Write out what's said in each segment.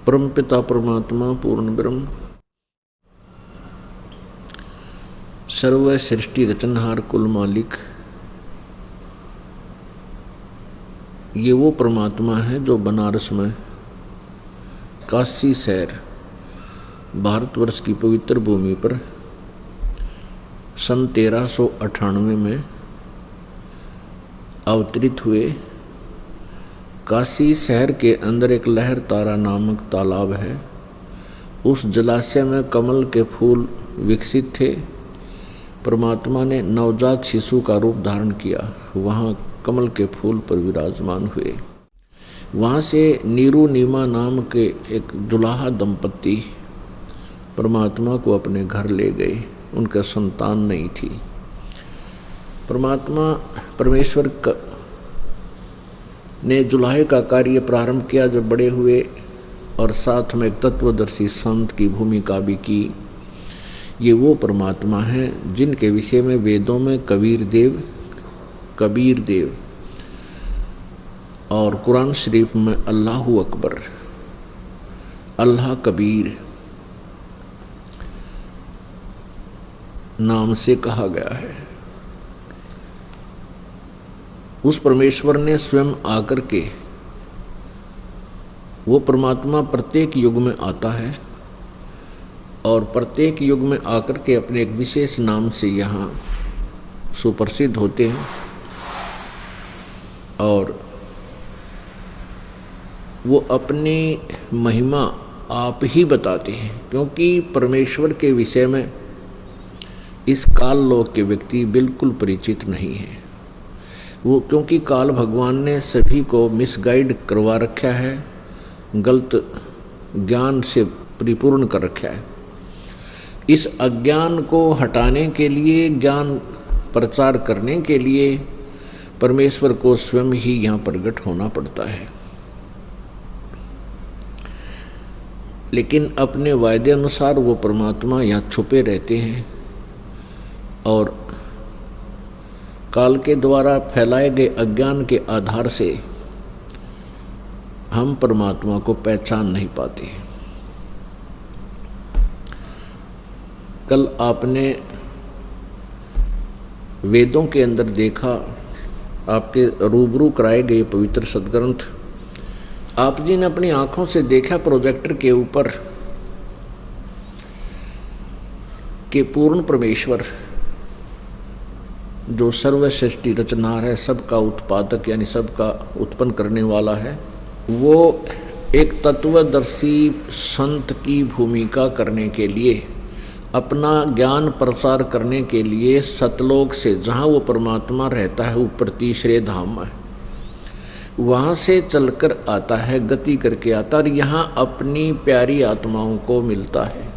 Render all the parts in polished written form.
परमपिता परमात्मा पूर्ण ब्रह्म सर्व सृष्टि रचनहार कुल मालिक, ये वो परमात्मा है जो बनारस में काशी शहर भारतवर्ष की पवित्र भूमि पर सन 1398 में अवतरित हुए। काशी शहर के अंदर एक लहर तारा नामक तालाब है। उस जलाशय में कमल के फूल विकसित थे। परमात्मा ने नवजात शिशु का रूप धारण किया, वहाँ कमल के फूल पर विराजमान हुए। वहाँ से नीरू नीमा नाम के एक दुल्हा दंपत्ति परमात्मा को अपने घर ले गए। उनका संतान नहीं थी। परमेश्वर ने जुल्हे का कार्य प्रारंभ किया जब बड़े हुए, और साथ में एक तत्वदर्शी संत की भूमिका भी की। ये वो परमात्मा हैं जिनके विषय में वेदों में कबीर देव और कुरान शरीफ में अल्लाहु अकबर, अल्लाह कबीर नाम से कहा गया है। उस परमेश्वर ने स्वयं आकर के, वो परमात्मा प्रत्येक युग में आता है और प्रत्येक युग में आकर के अपने एक विशेष नाम से यहाँ सुप्रसिद्ध होते हैं। और वो अपनी महिमा आप ही बताते हैं, क्योंकि परमेश्वर के विषय में इस काल लोक के व्यक्ति बिल्कुल परिचित नहीं है। वो क्योंकि काल भगवान ने सभी को मिसगाइड करवा रखा है, गलत ज्ञान से परिपूर्ण कर रखा है। इस अज्ञान को हटाने के लिए, ज्ञान प्रचार करने के लिए परमेश्वर को स्वयं ही यहाँ प्रकट होना पड़ता है। लेकिन अपने वायदे अनुसार वो परमात्मा यहाँ छुपे रहते हैं और काल के द्वारा फैलाए गए अज्ञान के आधार से हम परमात्मा को पहचान नहीं पाते। कल आपने वेदों के अंदर देखा, आपके रूबरू कराए गए पवित्र सदग्रंथ आप जी ने अपनी आंखों से देखा प्रोजेक्टर के ऊपर कि पूर्ण परमेश्वर जो सर्व सृष्टि रचनार है, सबका उत्पादक यानी सबका उत्पन्न करने वाला है, वो एक तत्वदर्शी संत की भूमिका करने के लिए, अपना ज्ञान प्रसार करने के लिए सतलोक से, जहाँ वो परमात्मा रहता है ऊपर तीसरे धाम में, वहाँ से चलकर आता है, गति करके आता और यहाँ अपनी प्यारी आत्माओं को मिलता है।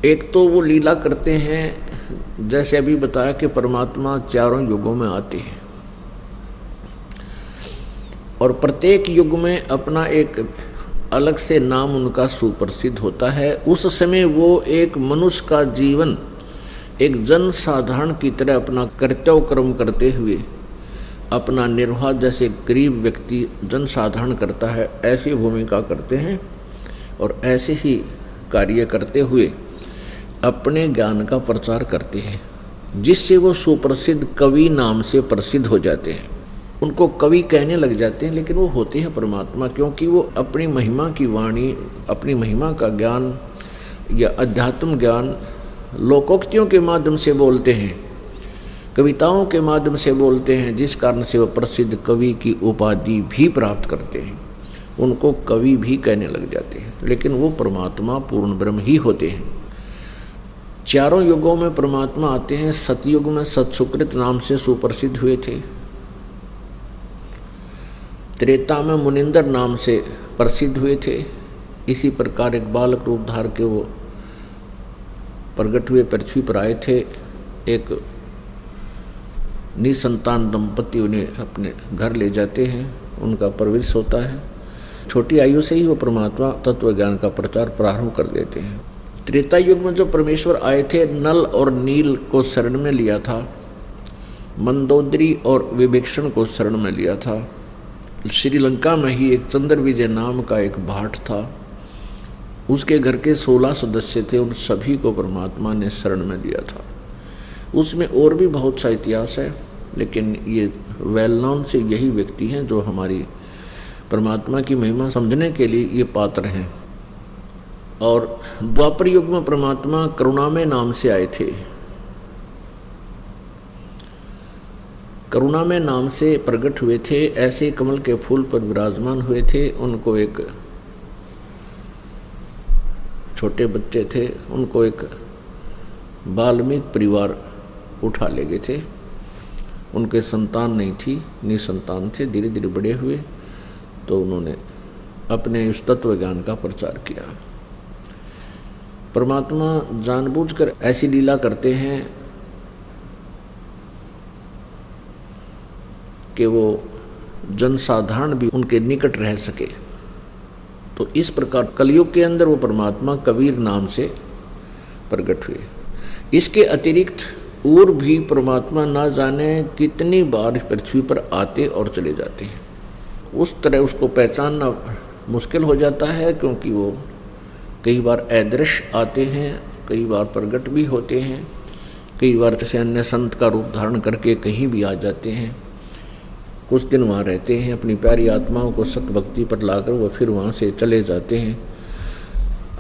एक तो वो लीला करते हैं, जैसे अभी बताया कि परमात्मा चारों युगों में आते हैं और प्रत्येक युग में अपना एक अलग से नाम उनका सुप्रसिद्ध होता है। उस समय वो एक मनुष्य का जीवन एक जन साधारण की तरह अपना कर्तव्य कर्म करते हुए अपना निर्वाह जैसे गरीब व्यक्ति जन साधारण करता है, ऐसी भूमिका करते हैं और ऐसे ही कार्य करते हुए अपने ज्ञान का प्रचार करते हैं, जिससे वो सुप्रसिद्ध कवि नाम से प्रसिद्ध हो जाते हैं। उनको कवि कहने लग जाते हैं, लेकिन वो होते हैं परमात्मा, क्योंकि वो अपनी महिमा की वाणी, अपनी महिमा का ज्ञान या अध्यात्म ज्ञान लोकोक्तियों के माध्यम से बोलते हैं, कविताओं के माध्यम से बोलते हैं, जिस कारण से वो प्रसिद्ध कवि की उपाधि भी प्राप्त करते हैं। उनको कवि भी कहने लग जाते हैं, लेकिन वो परमात्मा पूर्ण ब्रह्म ही होते हैं। चारों युगों में परमात्मा आते हैं। सतयुग में सतसुकृत नाम से सुप्रसिद्ध हुए थे। त्रेता में मुनिंदर नाम से प्रसिद्ध हुए थे। इसी प्रकार एक बालक रूप धार के वो प्रकट हुए, पृथ्वी पर आए थे। एक निसंतान दंपति उन्हें अपने घर ले जाते हैं, उनका परवरिश होता है। छोटी आयु से ही वो परमात्मा तत्व ज्ञान का प्रचार प्रारंभ कर देते हैं। त्रेता युग में जो परमेश्वर आए थे, नल और नील को शरण में लिया था, मंदोदरी और विभीषण को शरण में लिया था। श्रीलंका में ही एक चंद्र विजय नाम का एक भाट था, उसके घर के 16 सदस्य थे, उन सभी को परमात्मा ने शरण में दिया था। उसमें और भी बहुत सा इतिहास है, लेकिन ये वेल नोन से यही व्यक्ति हैं जो हमारी परमात्मा की महिमा समझने के लिए ये पात्र हैं। और द्वापर युग में परमात्मा करुणामय नाम से आए थे, करुणामय नाम से प्रकट हुए थे, ऐसे कमल के फूल पर विराजमान हुए थे। उनको एक छोटे बच्चे थे, उनको एक वाल्मीकि परिवार उठा ले गए थे, उनके संतान नहीं थी, निसंतान थे। धीरे धीरे बड़े हुए तो उन्होंने अपने उस तत्व ज्ञान का प्रचार किया। परमात्मा जानबूझकर ऐसी लीला करते हैं कि वो जनसाधारण भी उनके निकट रह सके। तो इस प्रकार कलयुग के अंदर वो परमात्मा कबीर नाम से प्रकट हुए। इसके अतिरिक्त और भी परमात्मा ना जाने कितनी बार पृथ्वी पर आते और चले जाते हैं। उस तरह उसको पहचानना मुश्किल हो जाता है, क्योंकि वो कई बार अदृश्य आते हैं, कई बार प्रकट भी होते हैं, कई बार जैसे अन्य संत का रूप धारण करके कहीं भी आ जाते हैं, कुछ दिन वहाँ रहते हैं, अपनी प्यारी आत्माओं को सत भक्ति पर लाकर वो फिर वहाँ से चले जाते हैं,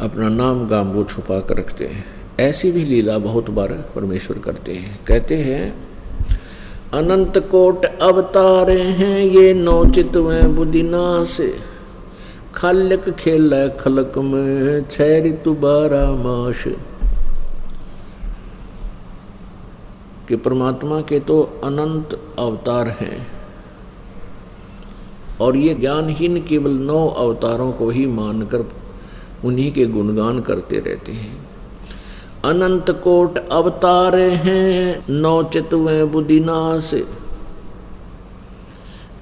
अपना नाम गाम वो छुपा कर रखते हैं। ऐसी भी लीला बहुत बार परमेश्वर करते हैं। कहते हैं अनंत कोट अवतारे हैं ये नौचितवें बुद्धिनाश, खाल्यक खेल खलक में 6 ऋतु 12 मास। कि परमात्मा के तो अनंत अवतार हैं और ये ज्ञानहीन केवल 9 अवतारों को ही मानकर उन्हीं के गुणगान करते रहते हैं। अनंत कोट अवतार हैं नौचितवें बुद्धिनाश,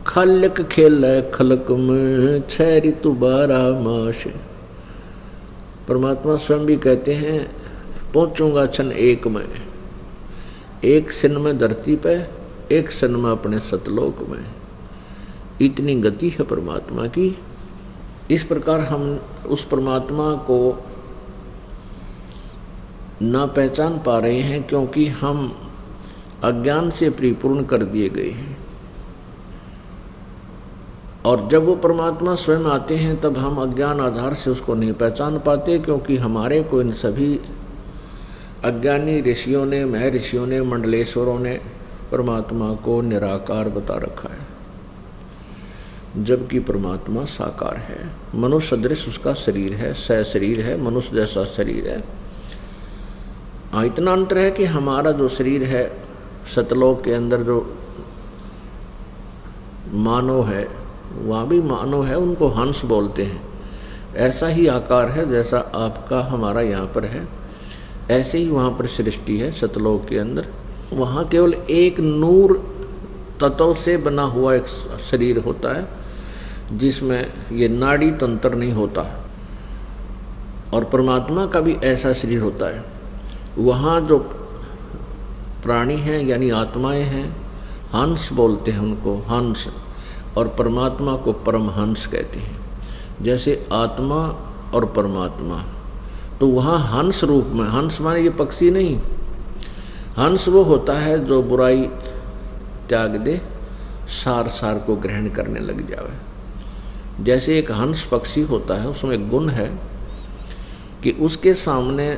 खल्यक खेल खलक में 6 ऋतु 12 मास। परमात्मा स्वयं भी कहते हैं पहुंचूंगा क्षण एक में, एक क्षण में धरती पे, एक क्षण में अपने सतलोक में। इतनी गति है परमात्मा की। इस प्रकार हम उस परमात्मा को ना पहचान पा रहे हैं, क्योंकि हम अज्ञान से परिपूर्ण कर दिए गए हैं। और जब वो परमात्मा स्वयं आते हैं तब हम अज्ञान आधार से उसको नहीं पहचान पाते, क्योंकि हमारे को इन सभी अज्ञानी ऋषियों ने, महर्षियों ने, मंडलेश्वरों ने परमात्मा को निराकार बता रखा है, जबकि परमात्मा साकार है। मनुष्य सदृश उसका शरीर है, शरीर है, मनुष्य जैसा शरीर है। इतना अंतर है कि हमारा जो शरीर है सतलोक के अंदर जो मानव है, वहाँ भी मानव है, उनको हंस बोलते हैं। ऐसा ही आकार है जैसा आपका हमारा यहाँ पर है, ऐसे ही वहाँ पर सृष्टि है सतलोक के अंदर। वहाँ केवल एक नूर तत्व से बना हुआ एक शरीर होता है, जिसमें ये नाड़ी तंत्र नहीं होता। और परमात्मा का भी ऐसा शरीर होता है। वहाँ जो प्राणी हैं यानी आत्माएं हैं, हंस बोलते हैं उनको, हंस, और परमात्मा को परमहंस कहते हैं। जैसे आत्मा और परमात्मा, तो वहाँ हंस रूप में, हंस माने ये पक्षी नहीं, हंस वो होता है जो बुराई त्याग दे, सार सार को ग्रहण करने लग जावे। जैसे एक हंस पक्षी होता है, उसमें गुण है कि उसके सामने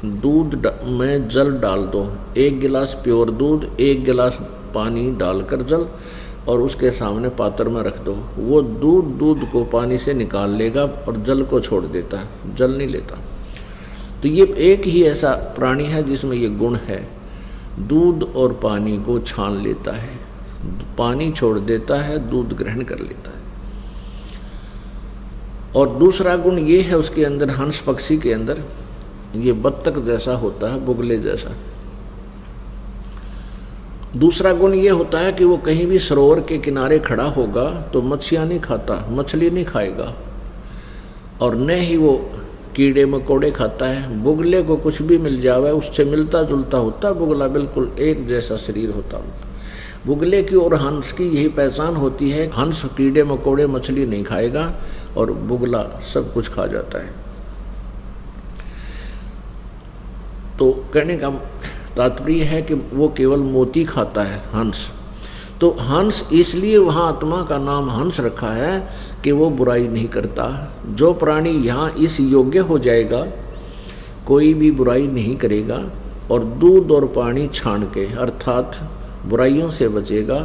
दूध में जल डाल दो, 1 गिलास प्योर दूध, 1 गिलास पानी डालकर जल, और उसके सामने पात्र में रख दो, वो दूध को पानी से निकाल लेगा और जल को छोड़ देता है, जल नहीं लेता। तो ये एक ही ऐसा प्राणी है जिसमें ये गुण है, दूध और पानी को छान लेता है, पानी छोड़ देता है, दूध ग्रहण कर लेता है। और दूसरा गुण ये है उसके अंदर, हंस पक्षी के अंदर, ये बत्तख जैसा होता है, बुगले जैसा। दूसरा गुण ये होता है कि वो कहीं भी सरोवर के किनारे खड़ा होगा तो मछलियाँ नहीं खाता, मछली नहीं खाएगा, और न ही वो कीड़े मकोड़े खाता है। बुगले को कुछ भी मिल जावे, उससे मिलता जुलता होता बुगला, बिल्कुल एक जैसा शरीर होता उनका। बुगले की और हंस की यही पहचान होती है। हंस कीड़े मकोड़े मछली नहीं खाएगा और बुगला सब कुछ खा जाता है। तो कहने का तात्पर्य है कि वो केवल मोती खाता है हंस। तो हंस इसलिए वहाँ आत्मा का नाम हंस रखा है कि वो बुराई नहीं करता। जो प्राणी यहाँ इस योग्य हो जाएगा, कोई भी बुराई नहीं करेगा और दूध और पानी छान के अर्थात बुराइयों से बचेगा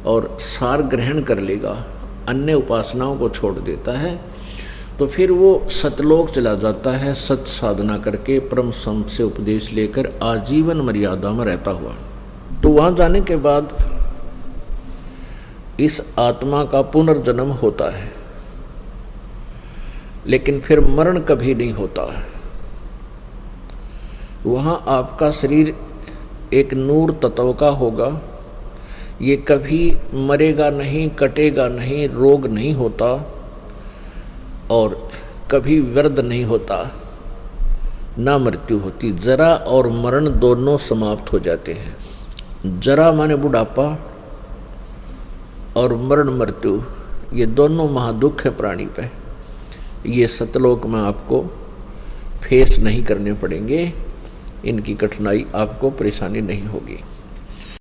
और सार ग्रहण कर लेगा, अन्य उपासनाओं को छोड़ देता है, तो फिर वो सतलोक चला जाता है सत साधना करके, परम संत से उपदेश लेकर आजीवन मर्यादा में रहता हुआ। तो वहाँ जाने के बाद इस आत्मा का पुनर्जन्म होता है, लेकिन फिर मरण कभी नहीं होता है। वहाँ आपका शरीर एक नूर तत्व का होगा, ये कभी मरेगा नहीं, कटेगा नहीं, रोग नहीं होता और कभी व्यर्थ नहीं होता, ना मृत्यु होती। जरा और मरण दोनों समाप्त हो जाते हैं। जरा माने बुढ़ापा और मरण मृत्यु, ये दोनों महादुख है प्राणी पे। ये सतलोक में आपको फेस नहीं करने पड़ेंगे, इनकी कठिनाई आपको परेशानी नहीं होगी।